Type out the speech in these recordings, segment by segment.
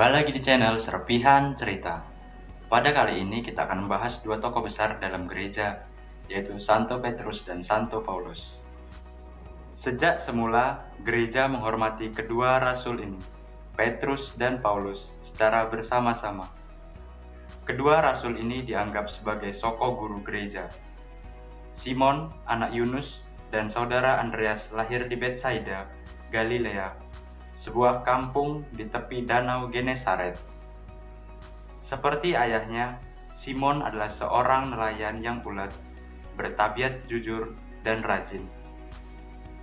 Kembali lagi di channel Serpihan Cerita. Pada kali ini kita akan membahas dua tokoh besar dalam gereja, yaitu Santo Petrus dan Santo Paulus. Sejak semula, gereja menghormati kedua rasul ini, Petrus dan Paulus, secara bersama-sama. Kedua rasul ini dianggap sebagai soko guru gereja. Simon, anak Yunus, dan saudara Andreas lahir di Betsaida, Galilea, sebuah kampung di tepi danau Genesaret. Seperti ayahnya, Simon adalah seorang nelayan yang ulet, bertabiat jujur dan rajin.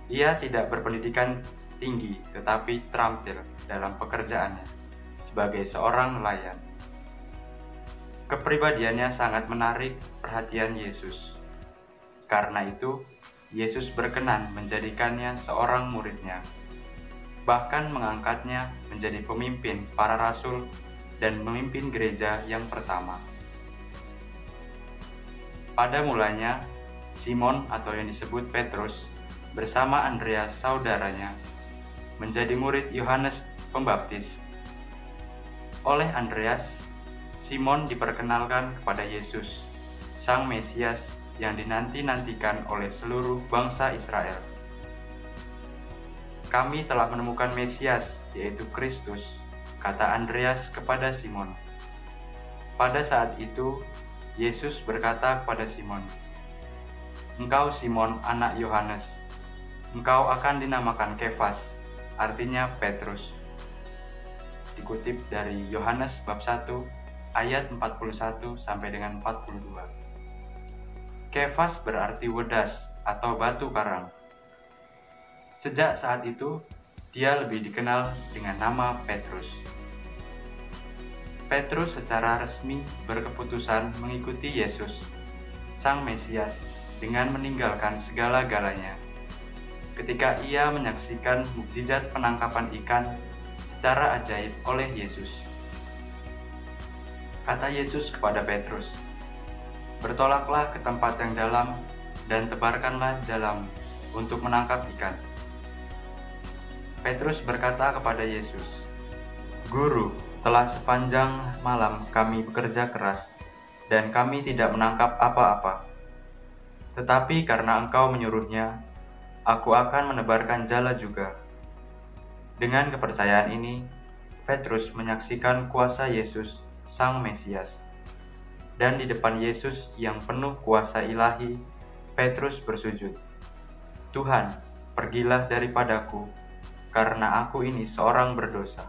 Ia tidak berpendidikan tinggi tetapi terampil dalam pekerjaannya sebagai seorang nelayan. Kepribadiannya sangat menarik perhatian Yesus. Karena itu, Yesus berkenan menjadikannya seorang muridnya, bahkan mengangkatnya menjadi pemimpin para rasul dan memimpin gereja yang pertama. Pada mulanya, Simon atau yang disebut Petrus bersama Andreas saudaranya menjadi murid Yohanes Pembaptis. Oleh Andreas, Simon diperkenalkan kepada Yesus, Sang Mesias yang dinanti-nantikan oleh seluruh bangsa Israel. Kami telah menemukan Mesias, yaitu Kristus, kata Andreas kepada Simon. Pada saat itu, Yesus berkata kepada Simon, "Engkau Simon anak Yohanes, engkau akan dinamakan Kefas," artinya Petrus. Dikutip dari Yohanes bab 1 ayat 41 sampai dengan 42. Kefas berarti wedas atau batu karang. Sejak saat itu, dia lebih dikenal dengan nama Petrus. Petrus secara resmi berkeputusan mengikuti Yesus, Sang Mesias, dengan meninggalkan segala-galanya. Ketika ia menyaksikan mukjizat penangkapan ikan secara ajaib oleh Yesus. Kata Yesus kepada Petrus, "Bertolaklah ke tempat yang dalam dan tebarkanlah jalam untuk menangkap ikan." Petrus berkata kepada Yesus, "Guru, telah sepanjang malam kami bekerja keras, dan kami tidak menangkap apa-apa. Tetapi karena Engkau menyuruhnya, aku akan menebarkan jala juga." Dengan kepercayaan ini, Petrus menyaksikan kuasa Yesus, Sang Mesias. Dan di depan Yesus yang penuh kuasa ilahi, Petrus bersujud, "Tuhan, pergilah daripadaku, karena aku ini seorang berdosa."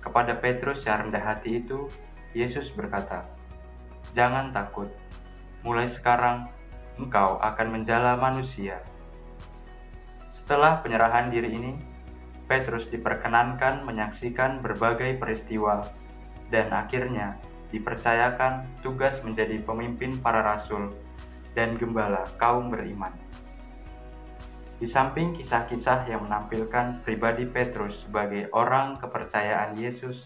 Kepada Petrus yang rendah hati itu, Yesus berkata, "Jangan takut, mulai sekarang engkau akan menjala manusia." Setelah penyerahan diri ini, Petrus diperkenankan menyaksikan berbagai peristiwa dan akhirnya dipercayakan tugas menjadi pemimpin para rasul dan gembala kaum beriman. Di samping kisah-kisah yang menampilkan pribadi Petrus sebagai orang kepercayaan Yesus,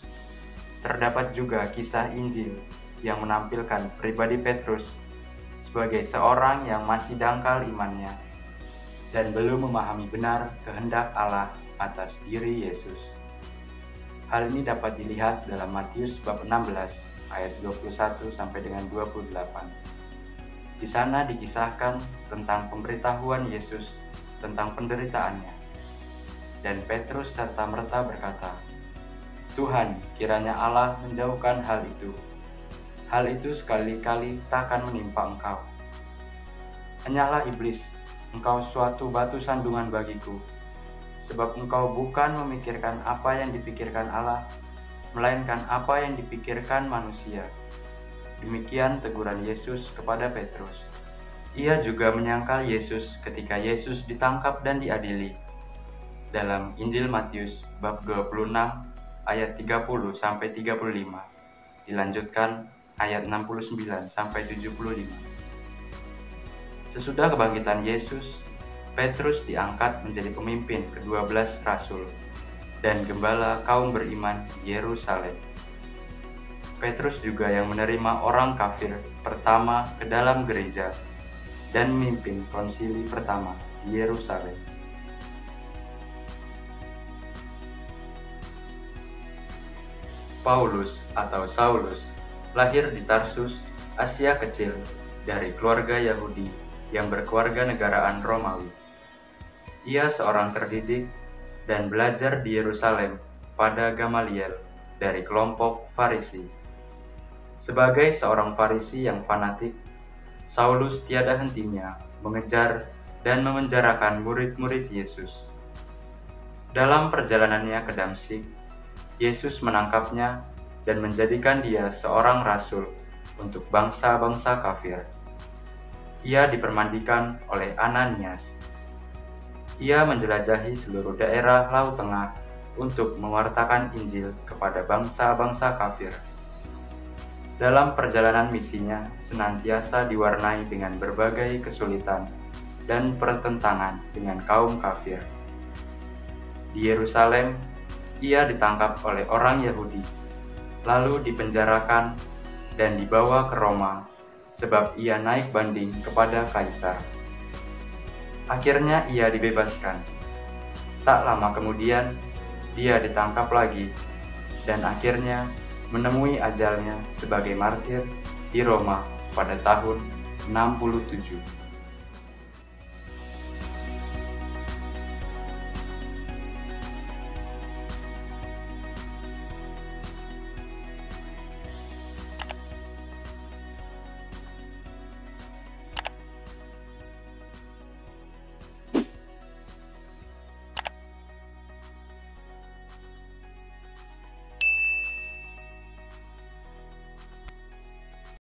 terdapat juga kisah Injil yang menampilkan pribadi Petrus sebagai seorang yang masih dangkal imannya dan belum memahami benar kehendak Allah atas diri Yesus. Hal ini dapat dilihat dalam Matius bab 16 ayat 21 sampai dengan 28. Di sana dikisahkan tentang pemberitahuan Yesus tentang penderitaannya. Dan Petrus serta merta berkata, "Tuhan, kiranya Allah menjauhkan hal itu. Hal itu sekali-kali takkan menimpa Engkau. Hanyalah iblis, engkau suatu batu sandungan bagiku, sebab engkau bukan memikirkan apa yang dipikirkan Allah, melainkan apa yang dipikirkan manusia." Demikian teguran Yesus kepada Petrus. Ia juga menyangkal Yesus ketika Yesus ditangkap dan diadili. Dalam Injil Matius bab 26 ayat 30 sampai 35. Dilanjutkan ayat 69 sampai 75. Sesudah kebangkitan Yesus, Petrus diangkat menjadi pemimpin ke-12 rasul dan gembala kaum beriman di Yerusalem. Petrus juga yang menerima orang kafir pertama ke dalam gereja dan memimpin konsili pertama di Yerusalem. Paulus atau Saulus lahir di Tarsus, Asia Kecil, dari keluarga Yahudi yang berkewarganegaraan Romawi. Ia seorang terdidik dan belajar di Yerusalem pada Gamaliel dari kelompok Farisi. Sebagai seorang Farisi yang fanatik, Saulus tiada hentinya mengejar dan memenjarakan murid-murid Yesus. Dalam perjalanannya ke Damsyik, Yesus menangkapnya dan menjadikan dia seorang rasul untuk bangsa-bangsa kafir. Ia dipermandikan oleh Ananias. Ia menjelajahi seluruh daerah Laut Tengah untuk mewartakan Injil kepada bangsa-bangsa kafir. Dalam perjalanan misinya senantiasa diwarnai dengan berbagai kesulitan dan pertentangan dengan kaum kafir. Di Yerusalem, ia ditangkap oleh orang Yahudi, lalu dipenjarakan dan dibawa ke Roma sebab ia naik banding kepada Kaisar. Akhirnya ia dibebaskan. Tak lama kemudian, dia ditangkap lagi dan akhirnya menemui ajalnya sebagai martir di Roma pada tahun 67.